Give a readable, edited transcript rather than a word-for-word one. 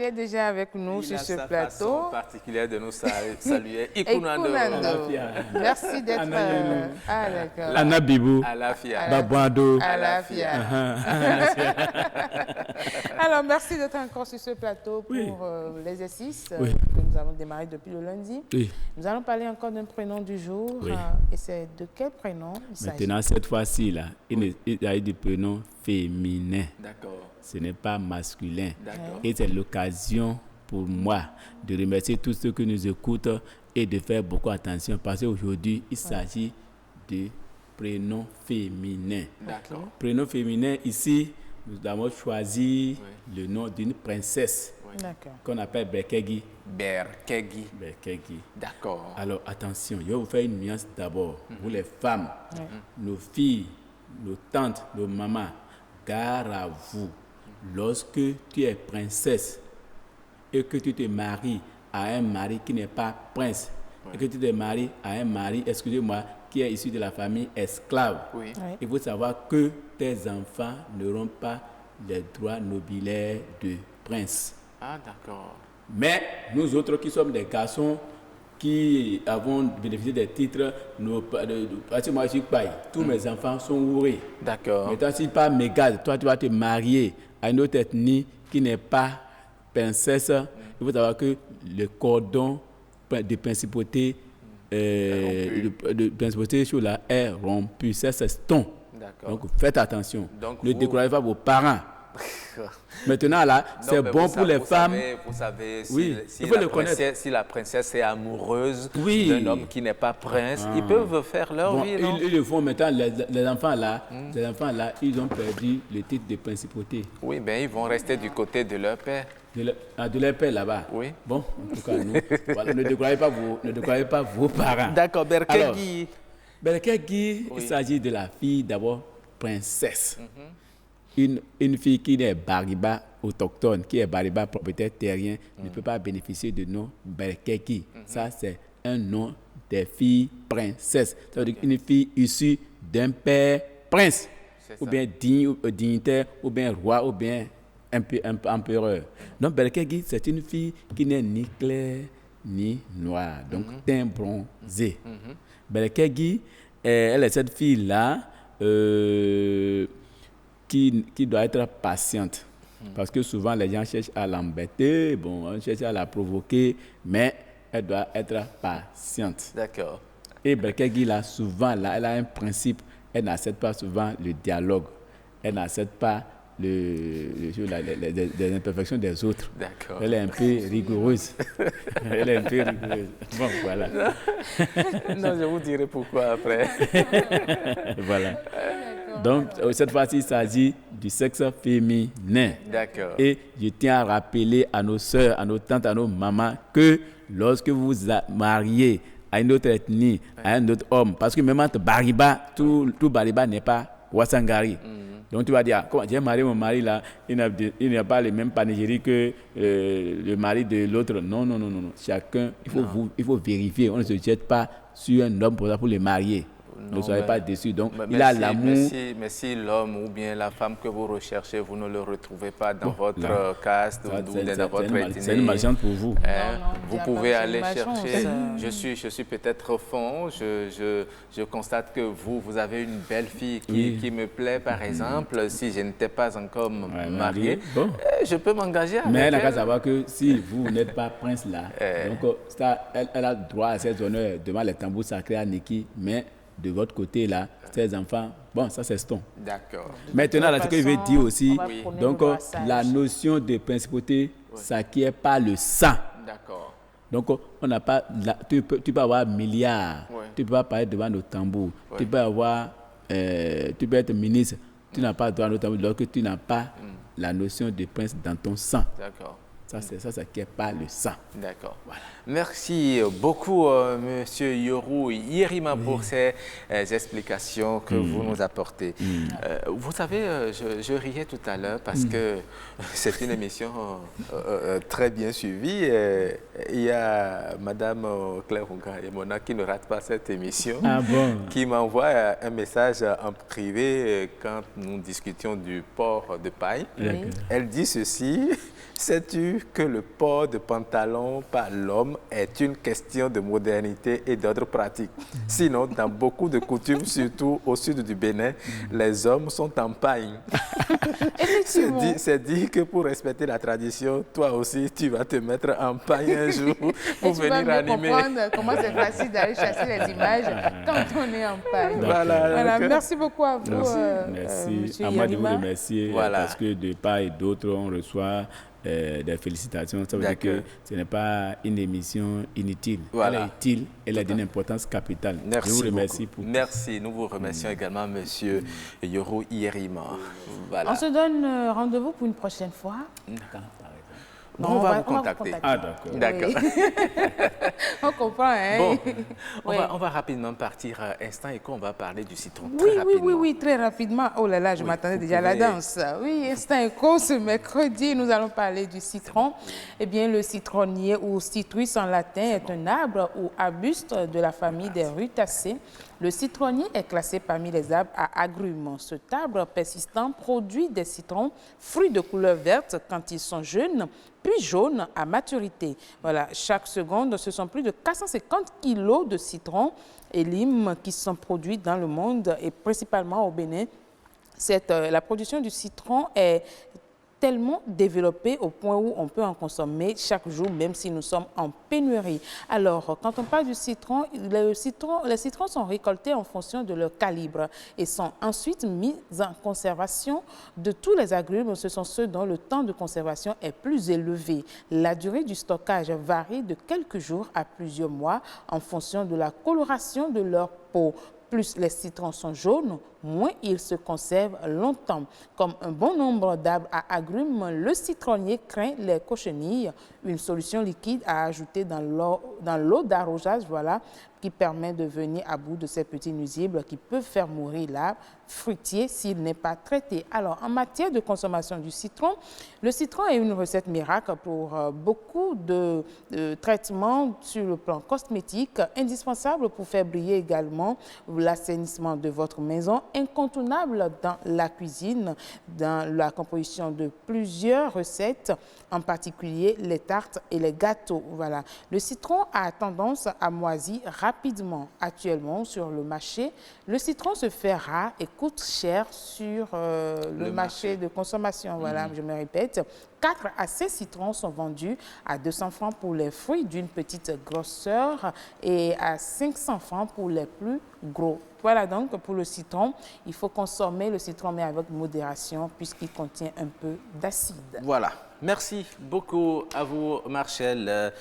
est déjà avec nous sur ce plateau. Il a sa façon particulière de nous saluer. Ikunando. Merci d'être... d'accord. Anna Bibou. Alafia. Babouado. Alafia. Alors, merci d'être encore sur ce plateau pour l'exercice que nous avons démarré depuis le lundi. Oui. Nous allons parler encore d'un prénom du jour. Oui. Et c'est de quel prénom il s'agit? Maintenant, cette fois-ci, là, il y a des prénoms féminins. D'accord. Ce n'est pas masculin. D'accord. Et c'est l'occasion pour moi de remercier tous ceux qui nous écoutent et de faire beaucoup attention parce qu'aujourd'hui, il s'agit de prénoms féminins. D'accord. Prénom féminin, ici, nous avons choisi le nom d'une princesse qu'on appelle Berkegi. Berkegi. Berkegi. D'accord. Alors attention, je vais vous faire une nuance d'abord. Vous les femmes, nos filles, nos tantes, nos mamans, gare à vous. Lorsque tu es princesse et que tu te maries à un mari qui n'est pas prince, et que tu te maries à un mari, excusez-moi, qui est issu de la famille esclave, il faut savoir que tes enfants n'auront pas les droits nobiliaires de prince. Ah, d'accord. Mais nous autres qui sommes des garçons, qui avons bénéficié des titres, parce que moi je suis paille, tous mes enfants sont ourés. D'accord. Maintenant, si par mégarde, toi tu vas te marier à une autre ethnie qui n'est pas princesse, il faut savoir que le cordon de principauté, de principauté sur la est rompu, c'est ton. Donc faites attention. Donc, ne découragez pas vos parents. Maintenant là, c'est bon pour les femmes. Vous savez, si la princesse est amoureuse d'un homme qui n'est pas prince, ils peuvent faire leur vie, non? Ils le font maintenant, les enfants là, ils ont perdu le titre de principauté. Oui, ben ils vont rester du côté de leur père. De leur père là-bas. Oui. Bon, en tout cas, nous, voilà, ne découragez pas vos parents. D'accord, Berkegi. Berkegi, il s'agit de la fille d'abord princesse. Une fille qui est Bariba autochtone, qui est Bariba propriétaire terrien, ne peut pas bénéficier de nom Berkegi. Ça, c'est un nom des filles princesses. Ça veut dire une fille issue d'un père prince, ou bien dignitaire, ou bien roi, ou bien empereur. Donc, Berkegi, c'est une fille qui n'est ni claire ni noire, donc teint bronzé. Berkegi, elle est cette fille-là qui doit être patiente. Parce que souvent, les gens cherchent à l'embêter, on cherche à la provoquer, mais elle doit être patiente. D'accord. Et Berkegi, là, souvent, là, elle a un principe, elle n'accepte pas souvent le dialogue. Elle n'accepte pas les imperfections des autres. D'accord. Elle est un peu rigoureuse. Bon, voilà. Non, je vous dirai pourquoi après. Voilà. Donc, cette fois-ci, il s'agit du sexe féminin. D'accord. Et je tiens à rappeler à nos sœurs, à nos tantes, à nos mamans, que lorsque vous vous mariez à une autre ethnie, à un autre homme, parce que même entre Bariba, tout Bariba n'est pas Wasangari. Donc tu vas dire, j'ai marié mon mari là, il n'a pas le même panégyrie que le mari de l'autre. Non. Chacun, il faut vérifier. On ne se jette pas sur un homme pour le marier. Ne soyez pas déçus. Donc, il a l'amour. Mais si l'homme ou bien la femme que vous recherchez, vous ne le retrouvez pas dans votre caste ou dans votre ethnie. C'est une malchance pour vous. Vous pouvez aller chercher. Je suis peut-être fond. Je constate que vous avez une belle fille qui me plaît, par exemple. Si je n'étais pas encore marié, je peux m'engager avec elle. Mais elle n'a qu'à savoir que si vous n'êtes pas prince là, donc elle a droit à ses honneurs devant les tambours sacrés à Niki, mais de votre côté là, ses enfants, bon, ça c'est ton. D'accord. Maintenant, là, ce que je veux dire aussi, donc la notion de principauté s'acquiert par le sang. D'accord. Donc, on n'a pas, tu peux avoir milliards, tu peux pas parler devant nos tambours, tu peux être ministre, tu n'as pas droit à nos tambours lorsque tu n'as pas la notion de prince dans ton sang. D'accord. Ça, c'est qui est pas le sang. D'accord. Voilà. Merci beaucoup, Monsieur Yorou Yerima, pour ces explications que vous nous apportez. Vous savez, je riais tout à l'heure parce que c'est une émission très bien suivie. Il y a Madame Claire Hunga qui ne rate pas cette émission, qui m'envoie un message en privé quand nous discutions du port de paille. Elle dit ceci: sais-tu que le port de pantalon par l'homme est une question de modernité et d'ordre pratique. Sinon, dans beaucoup de coutumes, surtout au sud du Bénin, les hommes sont en paille. C'est dit que pour respecter la tradition, toi aussi, tu vas te mettre en paille un jour pour venir animer. Comprendre comment c'est facile d'aller chasser les images quand on est en paille. Voilà. Merci beaucoup à vous. Merci. À moi de vous remercier parce que de part et d'autre, on reçoit des félicitations. Ça veut dire que ce n'est pas une émission inutile. Elle est utile, elle a d'une importance capitale. Merci. Je vous remercie pour Merci. Nous vous remercions également, Monsieur Yorou Yerima. Voilà. On se donne rendez-vous pour une prochaine fois. On va vous contacter. Ah, d'accord. D'accord. Oui. On comprend, hein? Bon, on va rapidement partir à Instant Éco, on va parler du citron très rapidement. Oui, très rapidement. Oh là là, je m'attendais déjà à la danse. Oui, Instant Éco, ce mercredi, nous allons parler du citron. Eh bien, le citronnier ou citrus en latin est un arbre ou arbuste de la famille des rutacées. Le citronnier est classé parmi les arbres à agrumes. Cet arbre persistant produit des citrons, fruits de couleur verte quand ils sont jeunes, puis jaunes à maturité. Voilà, chaque seconde, ce sont plus de 450 kilos de citrons et limes qui sont produits dans le monde et principalement au Bénin. La production du citron est tellement développé au point où on peut en consommer chaque jour, même si nous sommes en pénurie. Alors, quand on parle du citron, les citrons sont récoltés en fonction de leur calibre et sont ensuite mis en conservation. De tous les agrumes, ce sont ceux dont le temps de conservation est plus élevé. La durée du stockage varie de quelques jours à plusieurs mois en fonction de la coloration de leur peau. Plus les citrons sont jaunes, moins ils se conservent longtemps. Comme un bon nombre d'arbres à agrumes, le citronnier craint les cochenilles, une solution liquide à ajouter dans l'eau d'arrosage, voilà, qui permet de venir à bout de ces petits nuisibles qui peuvent faire mourir l'arbre fruitier s'il n'est pas traité. Alors, en matière de consommation du citron, le citron est une recette miracle pour beaucoup de traitements sur le plan cosmétique, indispensable pour faire briller également l'assainissement de votre maison, incontournable dans la cuisine, dans la composition de plusieurs recettes, en particulier les tartes et les gâteaux. Voilà. Le citron a tendance à moisir rapidement. Actuellement, sur le marché, le citron se fait rare et coûte cher sur le marché de consommation. Voilà, je me répète. 4 à 6 citrons sont vendus à 200 francs pour les fruits d'une petite grosseur et à 500 francs pour les plus gros. Voilà donc pour le citron. Il faut consommer le citron mais avec modération puisqu'il contient un peu d'acide. Voilà. Merci beaucoup à vous, Marcel.